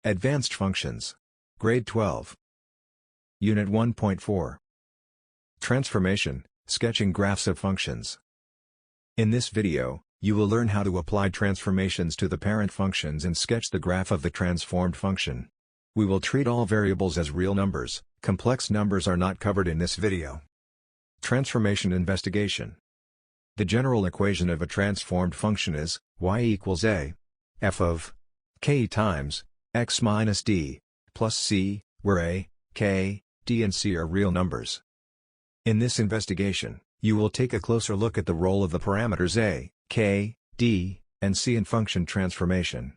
Advanced Functions. Grade 12. Unit 1.4. Transformation, Sketching Graphs of Functions. In this video, you will learn how to apply transformations to the parent functions and sketch the graph of the transformed function. We will treat all variables as real numbers. Complex numbers are not covered in this video. Transformation investigation. The general equation of a transformed function is y equals a f of k times x minus d plus c, where a, k, d and c are real numbers. In this investigation, you will take a closer look at the role of the parameters a, k, d, and c in function transformation.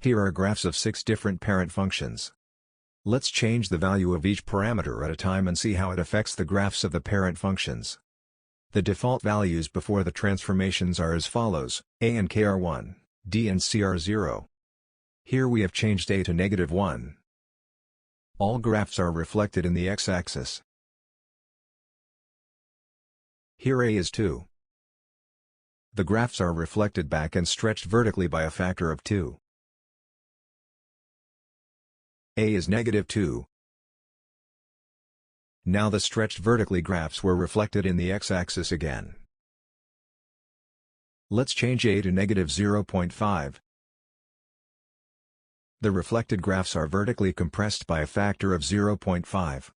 Here are graphs of 6 different parent functions. Let's change the value of each parameter at a time and see how it affects the graphs of the parent functions. The default values before the transformations are as follows: a and k are 1, d and c are 0. Here we have changed a to -1. All graphs are reflected in the x-axis. Here a is 2. The graphs are reflected back and stretched vertically by a factor of 2. A is -2. Now the stretched vertically graphs were reflected in the x-axis again. Let's change a to -0.5. The reflected graphs are vertically compressed by a factor of 0.5.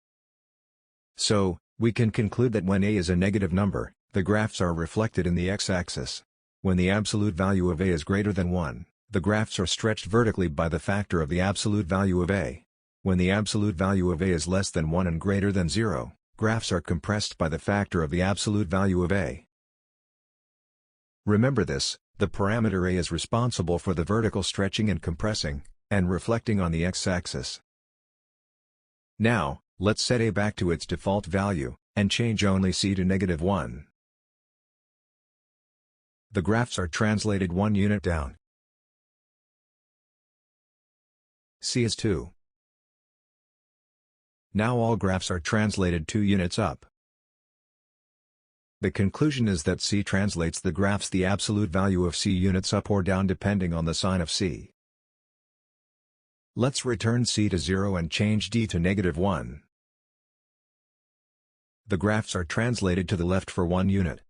So, we can conclude that when a is a negative number, the graphs are reflected in the x-axis. When the absolute value of a is greater than 1, the graphs are stretched vertically by the factor of the absolute value of a. When the absolute value of a is less than 1 and greater than 0, graphs are compressed by the factor of the absolute value of a. Remember this, the parameter a is responsible for the vertical stretching and compressing, and reflecting on the x-axis. Now, let's set a back to its default value, and change only c to -1. The graphs are translated 1 unit down. C is 2. Now all graphs are translated 2 units up. The conclusion is that C translates the graphs the absolute value of C units up or down depending on the sign of C. Let's return C to 0 and change D to -1. The graphs are translated to the left for 1 unit.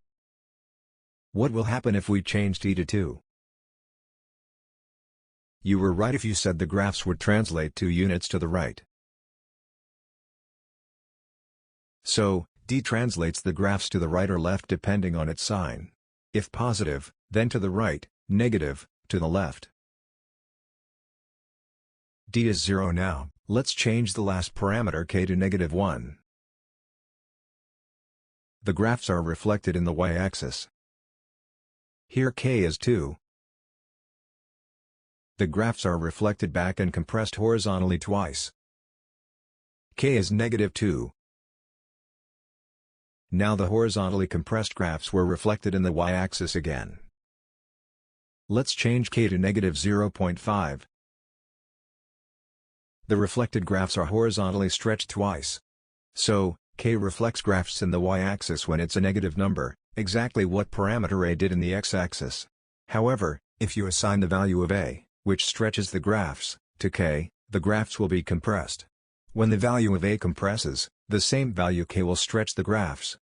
What will happen if we change D to 2? You were right if you said the graphs would translate 2 units to the right. So, D translates the graphs to the right or left depending on its sign. If positive, then to the right; negative, to the left. D is 0 now. Let's change the last parameter k to -1. The graphs are reflected in the y-axis. Here k is 2. The graphs are reflected back and compressed horizontally twice. K is -2. Now the horizontally compressed graphs were reflected in the y-axis again. Let's change k to -0.5. The reflected graphs are horizontally stretched twice. So, k reflects graphs in the y-axis when it's a negative number, exactly what parameter a did in the x-axis. However, if you assign the value of a, which stretches the graphs, to k, the graphs will be compressed. When the value of a compresses, the same value k will stretch the graphs.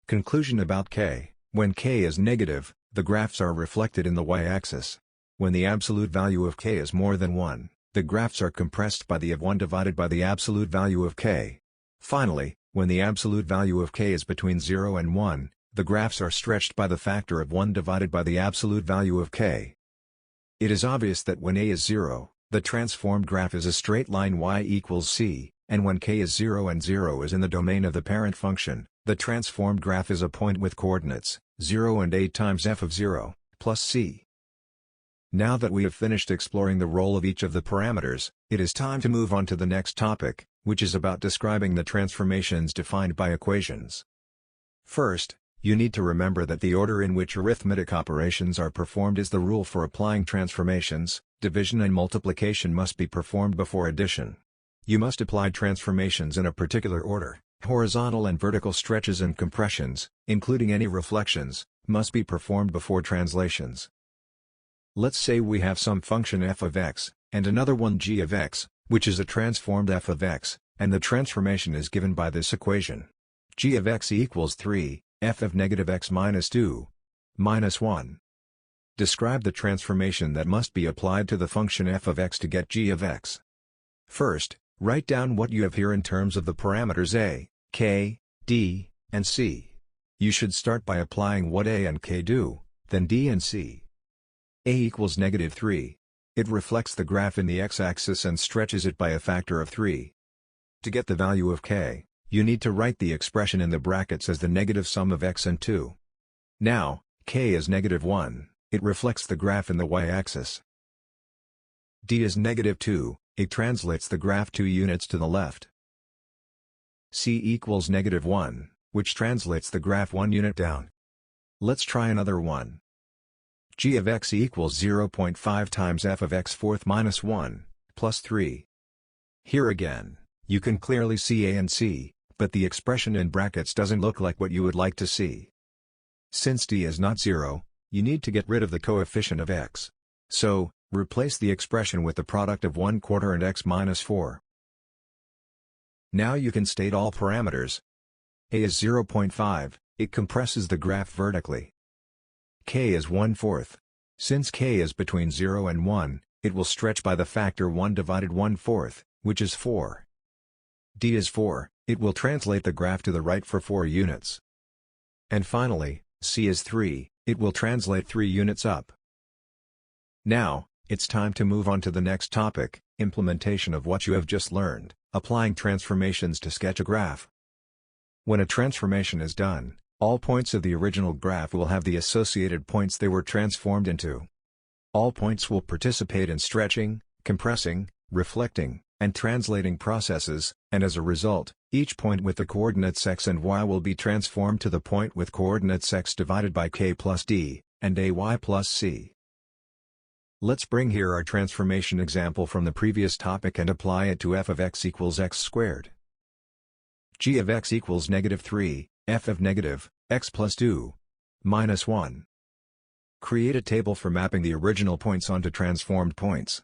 Conclusion about k: when k is negative, the graphs are reflected in the y-axis. When the absolute value of k is more than 1, the graphs are compressed by the of 1 divided by the absolute value of k. Finally, when the absolute value of k is between 0 and 1, the graphs are stretched by the factor of 1 divided by the absolute value of k. It is obvious that when a is 0, the transformed graph is a straight line y equals c, and when k is 0 and 0 is in the domain of the parent function, the transformed graph is a point with coordinates 0 and a times f of 0, plus c. Now that we have finished exploring the role of each of the parameters, it is time to move on to the next topic, which is about describing the transformations defined by equations. First, you need to remember that the order in which arithmetic operations are performed is the rule for applying transformations. Division and multiplication must be performed before addition. You must apply transformations in a particular order. Horizontal and vertical stretches and compressions, including any reflections, must be performed before translations. Let's say we have some function f of x, and another one g of x, which is a transformed f of x, and the transformation is given by this equation. G of x equals 3, f of negative x minus 2, minus 1. Describe the transformation that must be applied to the function f of x to get g of x. First, write down what you have here in terms of the parameters a, k, d, and c. You should start by applying what a and k do, then d and c. A equals negative 3. It reflects the graph in the x-axis and stretches it by a factor of 3. To get the value of k, you need to write the expression in the brackets as the negative sum of x and 2. Now, k is negative 1, it reflects the graph in the y-axis. D is negative 2, it translates the graph 2 units to the left. C equals negative 1, which translates the graph 1 unit down. Let's try another one. G of x equals 0.5 times f of x fourth minus 1, plus 3. Here again, you can clearly see a and c, but the expression in brackets doesn't look like what you would like to see. Since d is not 0, you need to get rid of the coefficient of x. So, replace the expression with the product of 1/4 and x minus 4. Now you can state all parameters. A is 0.5, it compresses the graph vertically. K is 1/4. Since k is between 0 and 1, it will stretch by the factor 1 divided 1/4, which is 4. D is 4, it will translate the graph to the right for 4 units. And finally, C is 3, it will translate 3 units up. Now, it's time to move on to the next topic, implementation of what you have just learned, applying transformations to sketch a graph. When a transformation is done, all points of the original graph will have the associated points they were transformed into. All points will participate in stretching, compressing, reflecting, and translating processes, and as a result, each point with the coordinates x and y will be transformed to the point with coordinates x divided by k plus d, and ay plus c. Let's bring here our transformation example from the previous topic and apply it to f of x equals x squared. G of x equals negative 3, f of negative, x plus 2, minus 1. Create a table for mapping the original points onto transformed points.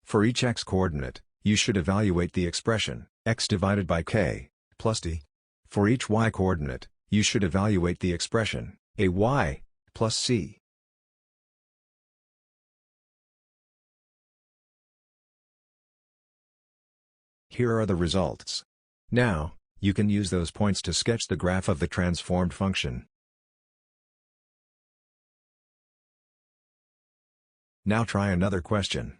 For each x coordinate, you should evaluate the expression, x divided by k, plus d. For each y coordinate, you should evaluate the expression, ay, plus c. Here are the results. Now, you can use those points to sketch the graph of the transformed function. Now try another question.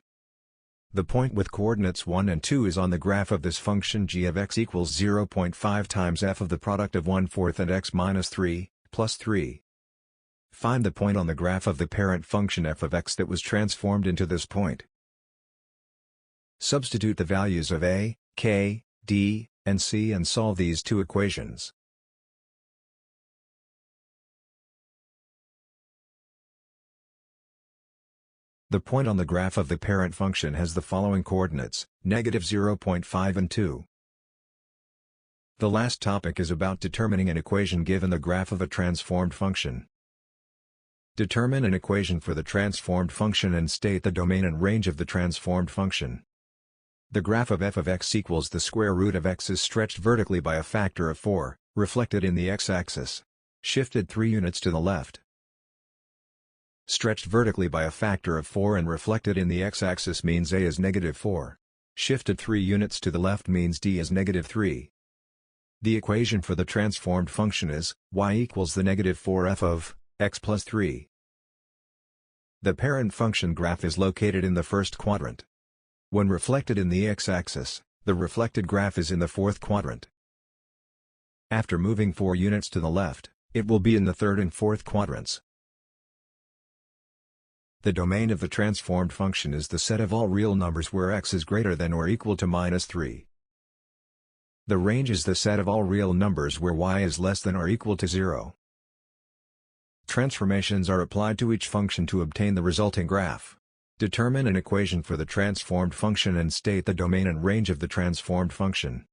The point with coordinates 1 and 2 is on the graph of this function g of x equals 0.5 times f of the product of 1/4 and x minus 3, plus 3. Find the point on the graph of the parent function f of x that was transformed into this point. Substitute the values of a, k, d, and c and solve these two equations. The point on the graph of the parent function has the following coordinates, negative 0.5 and 2. The last topic is about determining an equation given the graph of a transformed function. Determine an equation for the transformed function and state the domain and range of the transformed function. The graph of f of x equals the square root of x is stretched vertically by a factor of 4, reflected in the x-axis. Shifted 3 units to the left. Stretched vertically by a factor of 4 and reflected in the x-axis means a is negative 4. Shifted 3 units to the left means d is negative 3. The equation for the transformed function is, y equals the negative 4f of x plus 3. The parent function graph is located in the first quadrant. When reflected in the x-axis, the reflected graph is in the fourth quadrant. After moving 4 units to the left, it will be in the third and fourth quadrants. The domain of the transformed function is the set of all real numbers where x is greater than or equal to minus 3. The range is the set of all real numbers where y is less than or equal to 0. Transformations are applied to each function to obtain the resulting graph. Determine an equation for the transformed function and state the domain and range of the transformed function.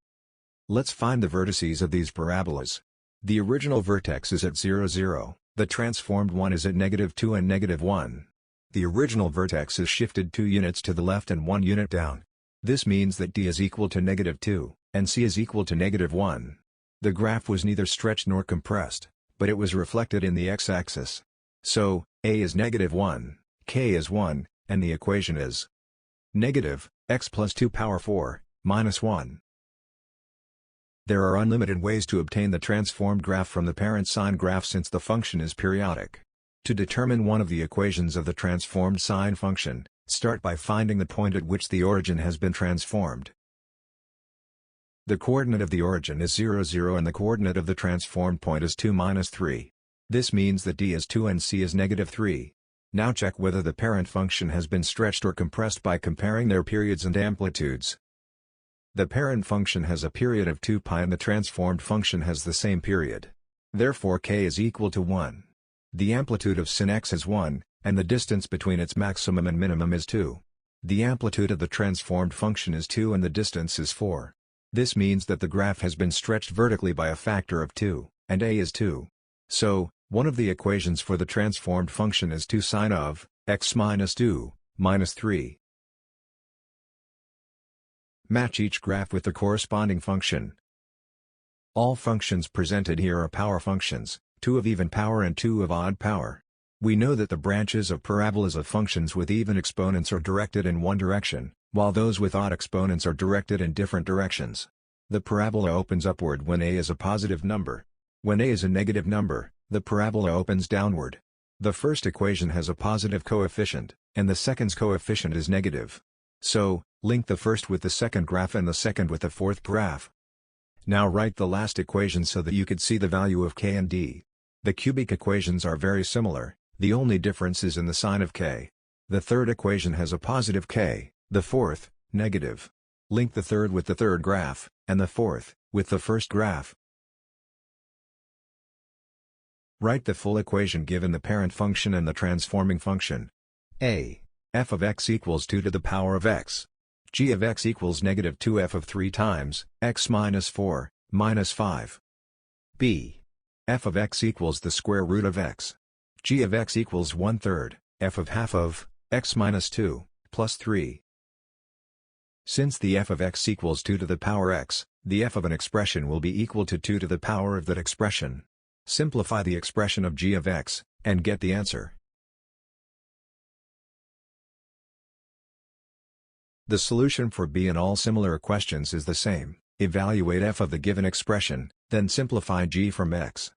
Let's find the vertices of these parabolas. The original vertex is at 0, 0, the transformed one is at negative 2 and negative 1. The original vertex is shifted 2 units to the left and 1 unit down. This means that D is equal to -2, and C is equal to -1. The graph was neither stretched nor compressed, but it was reflected in the x-axis. So, A is -1, K is 1, and the equation is negative x plus 2 power 4, minus 1. There are unlimited ways to obtain the transformed graph from the parent sine graph since the function is periodic. To determine one of the equations of the transformed sine function, start by finding the point at which the origin has been transformed. The coordinate of the origin is 0, 0 and the coordinate of the transformed point is 2, minus 3. This means that D is 2 and C is -3. Now check whether the parent function has been stretched or compressed by comparing their periods and amplitudes. The parent function has a period of 2 pi and the transformed function has the same period. Therefore K is equal to 1. The amplitude of sin x is 1, and the distance between its maximum and minimum is 2. The amplitude of the transformed function is 2 and the distance is 4. This means that the graph has been stretched vertically by a factor of 2, and A is 2. So, one of the equations for the transformed function is 2 sine of x minus 2, minus 3. Match each graph with the corresponding function. All functions presented here are power functions, 2 of even power and 2 of odd power. We know that the branches of parabolas of functions with even exponents are directed in one direction, while those with odd exponents are directed in different directions. The parabola opens upward when A is a positive number. When A is a negative number, the parabola opens downward. The first equation has a positive coefficient, and the second's coefficient is negative. So, link the first with the second graph and the second with the fourth graph. Now write the last equation so that you could see the value of K and D. The cubic equations are very similar, the only difference is in the sign of K. The third equation has a positive K, the fourth, negative. Link the third with the third graph, and the fourth, with the first graph. Write the full equation given the parent function and the transforming function. A. F of x equals 2 to the power of x. G of x equals -2f of 3 times x minus 4, minus 5. B. F of x equals the square root of x. G of x equals 1/3, f of half of x minus 2, plus 3. Since the f of x equals 2 to the power x, the f of an expression will be equal to 2 to the power of that expression. Simplify the expression of g of x, and get the answer. The solution for B in all similar questions is the same. Evaluate f of the given expression, then simplify g from x.